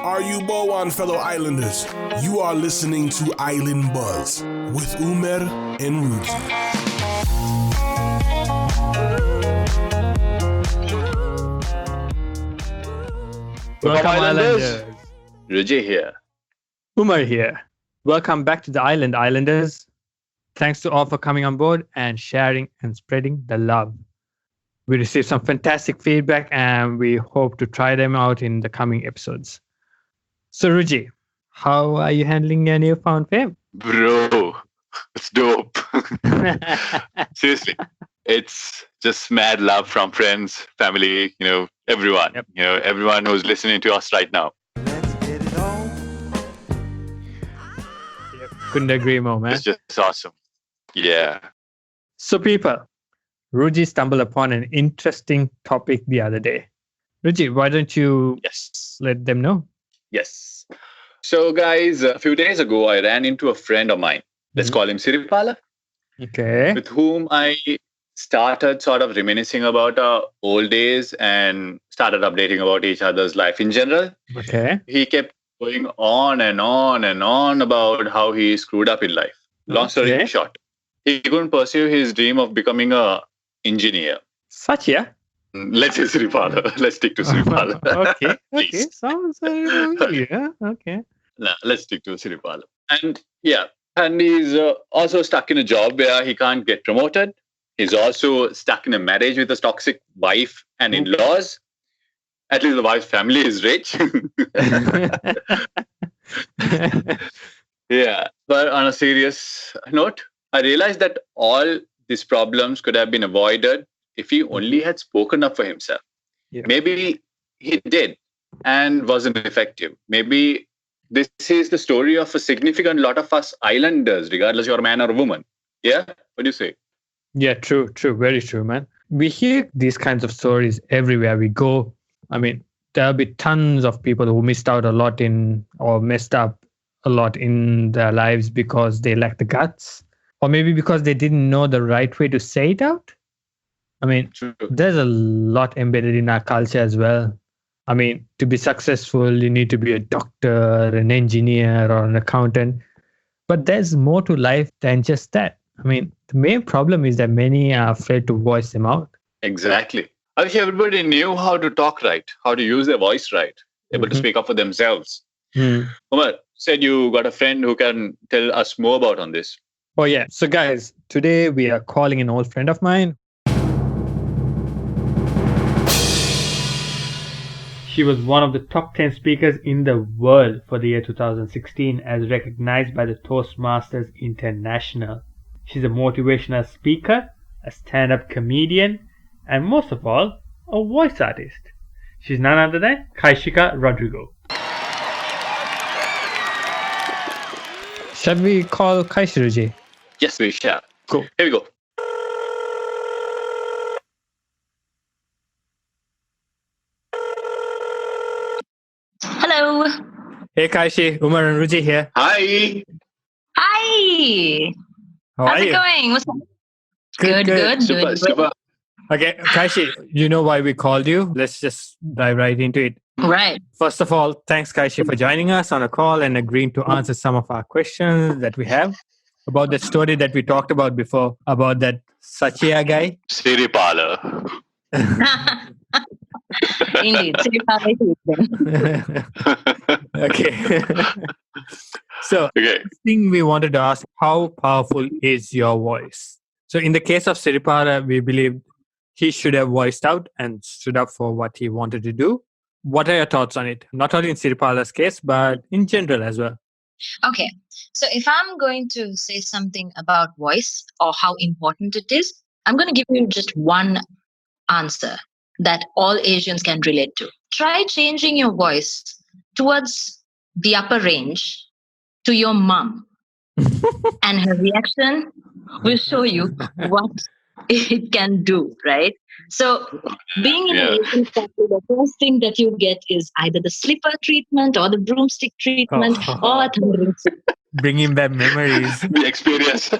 Are you Bowan, fellow islanders? You are listening to Island Buzz with Umer and Ruji. Welcome Islanders. Ruji here. Umar here. Welcome back to the Island Islanders. Thanks to all for coming on board and sharing and spreading the love. We received some fantastic feedback and we hope to try them out in the coming episodes. So Ruji, how are you handling your newfound fame? Bro, it's dope. Seriously. It's just mad love from friends, family, everyone. Yep. Everyone who's listening to us right now. Let's get it on. Couldn't agree more, man. It's just awesome. Yeah. So people, Ruji stumbled upon an interesting topic the other day. Ruji, why don't you Yes. let them know? Yes. So guys, a few days ago, I ran into a friend of mine. Let's call him Siripala, Okay. with whom I started sort of reminiscing about our old days and started updating about each other's life in general. Okay. He kept going on and on and on about how he screwed up in life. Long story Okay. short, he couldn't pursue his dream of becoming a engineer. Such, yeah. Let's say Siripala. Let's stick to Siripala. Okay. Please. Sounds yeah. Okay. No, let's stick to Siripala. And he's also stuck in a job where he can't get promoted. He's also stuck in a marriage with a toxic wife and in-laws. At least the wife's family is rich. Yeah. But on a serious note, I realized that all these problems could have been avoided if he only had spoken up for himself. Yeah. Maybe he did and wasn't effective. Maybe this is the story of a significant lot of us islanders, regardless you're a man or a woman. Yeah? What do you say? Yeah, true. Very true, man. We hear these kinds of stories everywhere we go. I mean, there'll be tons of people who missed out a lot in or messed up a lot in their lives because they lack the guts, or maybe because they didn't know the right way to say it out. I mean, True. there's a lot embedded in our culture as well. I mean, to be successful, you need to be a doctor, an engineer, or an accountant. But there's more to life than just that. I mean, the main problem is that many are afraid to voice them out. Exactly. I wish everybody knew how to talk right, how to use their voice right, able to Mhm. speak up for themselves. Hmm. Umar, said you got a friend who can tell us more about on this. Oh, yeah. So, guys, today we are calling an old friend of mine. She was one of the top 10 speakers in the world for the year 2016 as recognized by the Toastmasters International. She's a motivational speaker, a stand-up comedian, and most of all, a voice artist. She's none other than Kaishika Rodrigo. Shall we call Kaishika? Yes, we shall. Cool. Here we go. Hello. Hey Kaishi, Umar and Ruji here. Hi. Hi. How How's are it you? going? What's up? Good. Super, Doing good. super. Okay, Kaishi, you know why we called you? Let's just dive right into it. Right. First of all, thanks Kaishi for joining us on a call and agreeing to answer some of our questions that we have about the story that we talked about before, about that Satya guy. Siripala. Indeed. Siripala is then. Okay. So, Okay. first thing we wanted to ask, how powerful is your voice? So, in the case of Siripala, we believe he should have voiced out and stood up for what he wanted to do. What are your thoughts on it? Not only in Siripala's case, but in general as well. Okay. So if I'm going to say something about voice or how important it is, I'm going to give you just one answer that all Asians can relate to. Try changing your voice towards the upper range to your mom, and her reaction will show you what it can do, right? So being in Yeah. an Asian country, the first thing that you get is either the slipper treatment or the broomstick treatment or thundering soup. Bringing back memories. The experience. So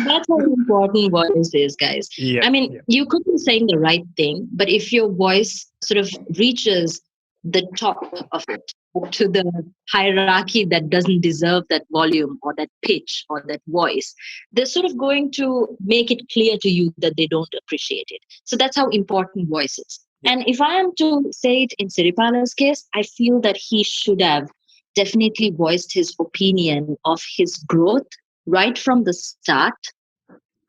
that's how important voice is, guys. Yeah. I mean, yeah. you could be saying the right thing, but if your voice sort of reaches the top of it, to the hierarchy that doesn't deserve that volume or that pitch or that voice, they're sort of going to make it clear to you that they don't appreciate it. So that's how important voice is. And if I am to say it in Siripala's case, I feel that he should have definitely voiced his opinion of his growth right from the start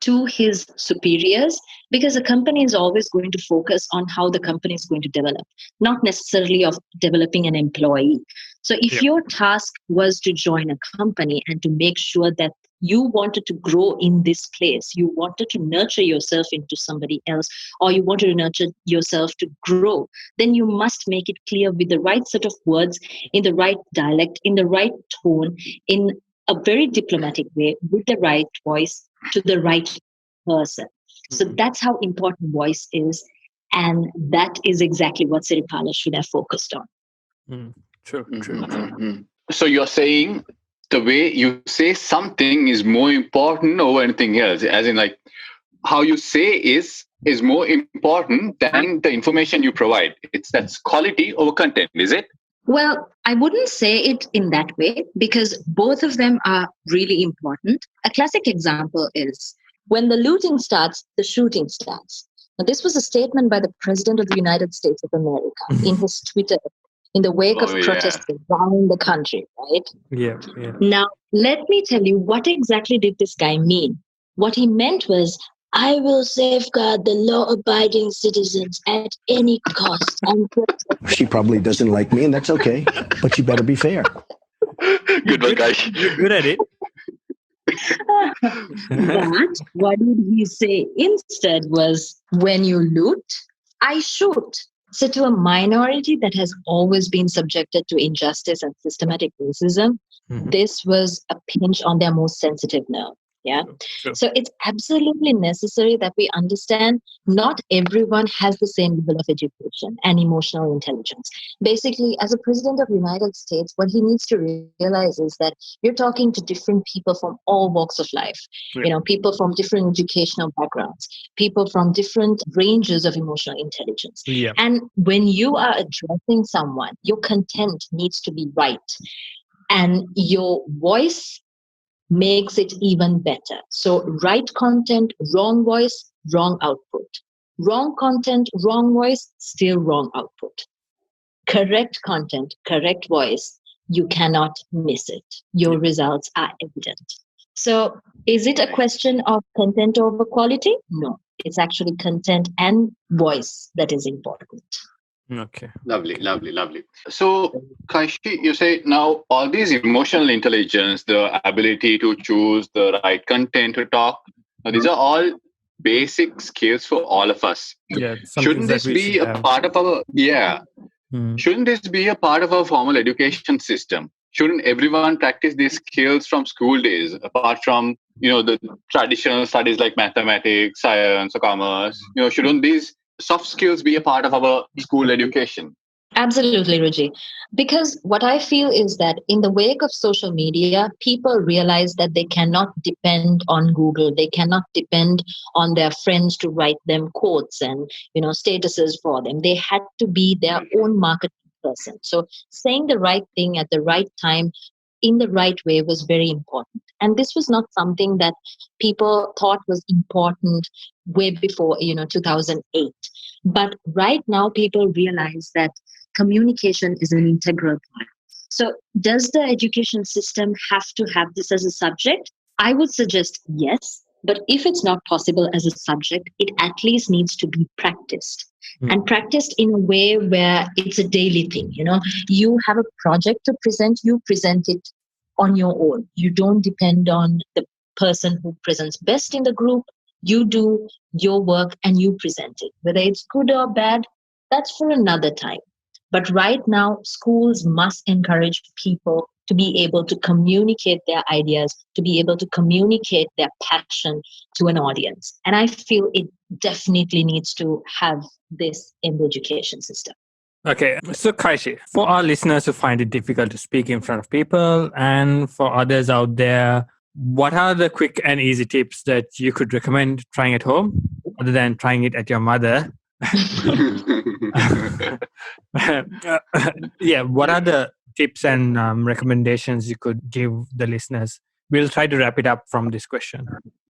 to his superiors, because a company is always going to focus on how the company is going to develop, not necessarily of developing an employee. So if your task was to join a company and to make sure that you wanted to grow in this place, you wanted to nurture yourself into somebody else, or you wanted to nurture yourself to grow, then you must make it clear with the right set of words, in the right dialect, in the right tone, in a very diplomatic way, with the right voice, to the right person. So that's how important voice is. And that is exactly what Siripala should have focused on. True. So you're saying the way you say something is more important over anything else, as in like how you say is more important than the information you provide. That's quality over content, is it? Well, I wouldn't say it in that way, because both of them are really important. A classic example is when the looting starts, the shooting starts. Now, this was a statement by the President of the United States of America in his Twitter in the wake of protests around the country, right? Yeah. Now, let me tell you, what exactly did this guy mean? What he meant was, I will safeguard the law-abiding citizens at any cost. She probably doesn't like me, and that's okay. But you better be fair. Good one, guys. You're good at it. But what did he say instead was, when you loot, I shoot. So to a minority that has always been subjected to injustice and systematic racism, this was a pinch on their most sensitive nerve. Yeah. True. So it's absolutely necessary that we understand not everyone has the same level of education and emotional intelligence. Basically, as a president of the United States, what he needs to realize is that you're talking to different people from all walks of life, people from different educational backgrounds, people from different ranges of emotional intelligence. Yeah. And when you are addressing someone, your content needs to be right. And your voice makes it even better. So right content, wrong voice, wrong output. Wrong content, wrong voice, still wrong output. Correct content, correct voice, you cannot miss it. Your results are evident. So is it a question of content over quality? No, it's actually content and voice that is important. Okay. Lovely. So, Kaishi, you say now all these emotional intelligence, the ability to choose the right content to talk, these are all basic skills for all of us. Yeah. Shouldn't this be a part of our Shouldn't this be a part of our formal education system? Shouldn't everyone practice these skills from school days, apart from the traditional studies like mathematics, science, or commerce? Shouldn't these soft skills be a part of our school education? Absolutely, Ruji. Because what I feel is that in the wake of social media, people realize that they cannot depend on Google. They cannot depend on their friends to write them quotes and, statuses for them. They had to be their own marketing person. So saying the right thing at the right time in the right way was very important. And this was not something that people thought was important way before, 2008. But right now, people realize that communication is an integral part. So does the education system have to have this as a subject? I would suggest yes. But if it's not possible as a subject, it at least needs to be practiced. And practiced in a way where it's a daily thing. You have a project to present, you present it on your own. You don't depend on the person who presents best in the group. You do your work and you present it. Whether it's good or bad, that's for another time. But right now, schools must encourage people to be able to communicate their ideas, to be able to communicate their passion to an audience. And I feel it definitely needs to have this in the education system. Okay, so Kaishi, for our listeners who find it difficult to speak in front of people, and for others out there what are the quick and easy tips that you could recommend trying at home, other than trying it at your mother? Yeah, what are the tips and recommendations you could give the listeners? We'll try to wrap it up from this question.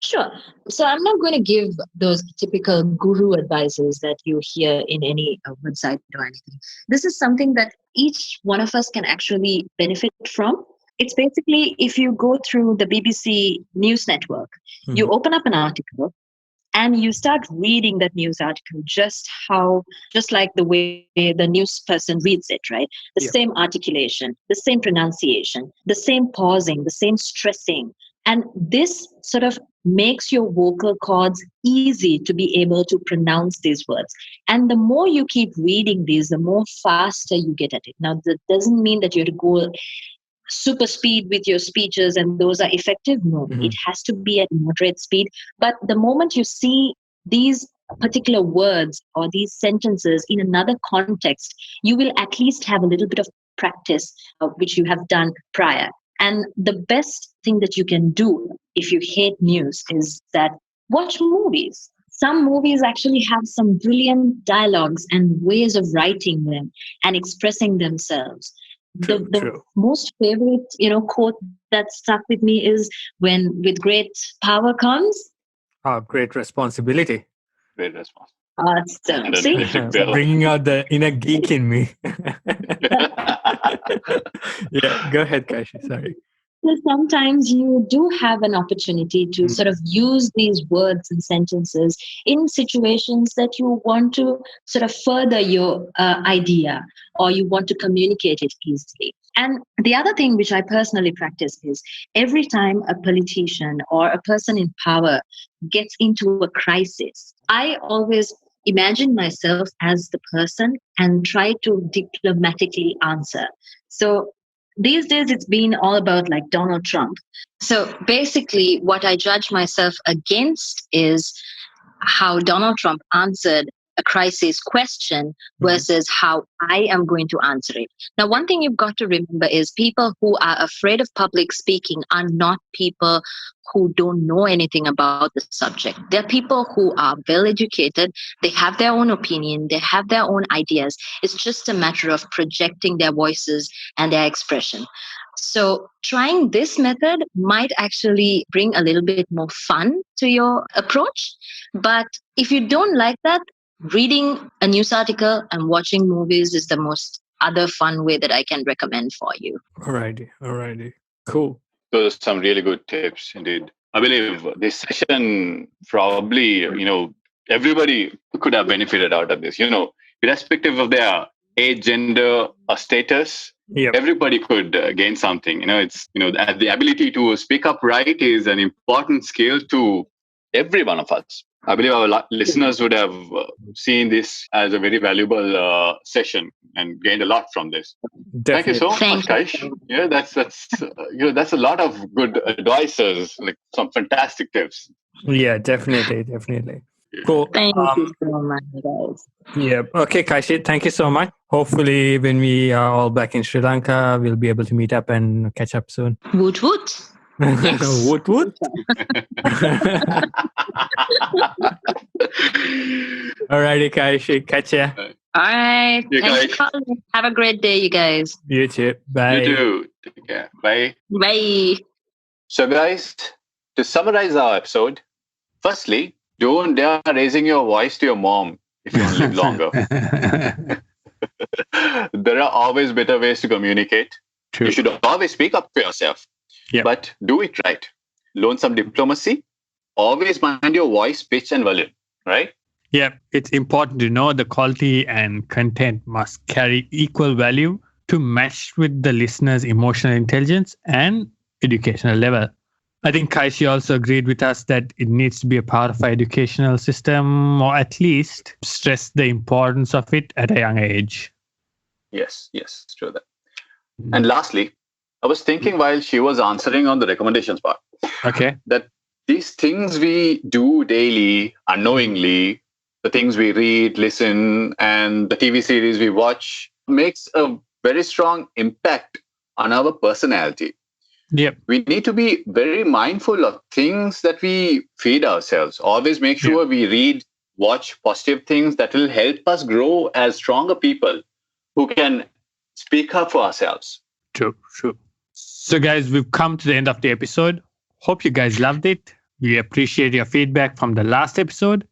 Sure. So I'm not going to give those typical guru advices that you hear in any website or anything. This is something that each one of us can actually benefit from. It's basically, if you go through the BBC News Network, you open up an article and you start reading that news article just like the way the news person reads it, right? The same articulation, the same pronunciation, the same pausing, the same stressing. And this sort of makes your vocal cords easy to be able to pronounce these words. And the more you keep reading these, the more faster you get at it. Now, that doesn't mean that you have to go super speed with your speeches and those are effective. No, it has to be at moderate speed. But the moment you see these particular words or these sentences in another context, you will at least have a little bit of practice which you have done prior. And the best thing that you can do if you hate news is that watch movies. Some movies actually have some brilliant dialogues and ways of writing them and expressing themselves. The most favorite, quote that stuck with me is when with great power comes great responsibility. Great response. Awesome. See? Bringing out the inner geek in me. Yeah, go ahead, Kaishi. Sorry. So sometimes you do have an opportunity to sort of use these words and sentences in situations that you want to sort of further your idea or you want to communicate it easily. And the other thing which I personally practice is every time a politician or a person in power gets into a crisis, I always imagine myself as the person and try to diplomatically answer. So these days, it's been all about like Donald Trump. So basically, what I judge myself against is how Donald Trump answered a crisis question versus how I am going to answer it. Now, one thing you've got to remember is people who are afraid of public speaking are not people who don't know anything about the subject. They're people who are well educated. They have their own opinion. They have their own ideas. It's just a matter of projecting their voices and their expression. So trying this method might actually bring a little bit more fun to your approach. But if you don't like that, reading a news article and watching movies is the most other fun way that I can recommend for you. Alrighty. Cool. Those are some really good tips indeed. I believe this session probably, everybody could have benefited out of this, irrespective of their age, gender, or status. Yep. Everybody could gain something. It's, the ability to speak up right is an important skill to every one of us. I believe our listeners would have seen this as a very valuable session and gained a lot from this. Definitely. Thank you so much, Kaish. Yeah, that's a lot of good advices, like some fantastic tips. Yeah, definitely. Cool. Thank you so much, guys. Yeah. Okay, Kaishi, thank you so much. Hopefully, when we are all back in Sri Lanka, we'll be able to meet up and catch up soon. Woot woot. Yes. Woot woot. Alrighty, Kaishi. Catch ya. All right. You Thanks for calling. Have a great day, you guys. You too. Bye. You too. Take care. Bye. Bye. So, guys, to summarize our episode, firstly, don't dare raising your voice to your mom if you want to live longer. There are always better ways to communicate. True. You should always speak up for yourself. Yep. But do it right. Learn some diplomacy. Always mind your voice, pitch, and volume. Right? Yeah, it's important to know the quality and content must carry equal value to match with the listener's emotional intelligence and educational level. I think Kaishi also agreed with us that it needs to be a part of our educational system, or at least stress the importance of it at a young age. Yes, true that. And lastly, I was thinking while she was answering on the recommendations part, okay, that these things we do daily, unknowingly, the things we read, listen, and the TV series we watch makes a very strong impact on our personality. Yep. We need to be very mindful of things that we feed ourselves. Always make sure we read, watch positive things that will help us grow as stronger people who can speak up for ourselves. True. So, guys, we've come to the end of the episode. Hope you guys loved it. We appreciate your feedback from the last episode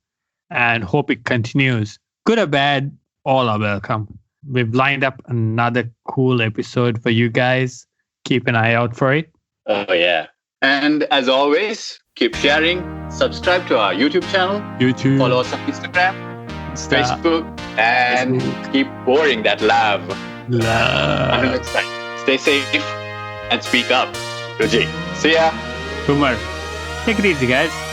and hope it continues. Good or bad, all are welcome. We've lined up another cool episode for you guys. Keep an eye out for it. Oh, yeah. And as always, keep sharing, subscribe to our YouTube channel, follow us on Instagram, Facebook, and keep pouring that love. Until next time, stay safe and speak up. Ruji, see ya. Umar, take it easy, guys.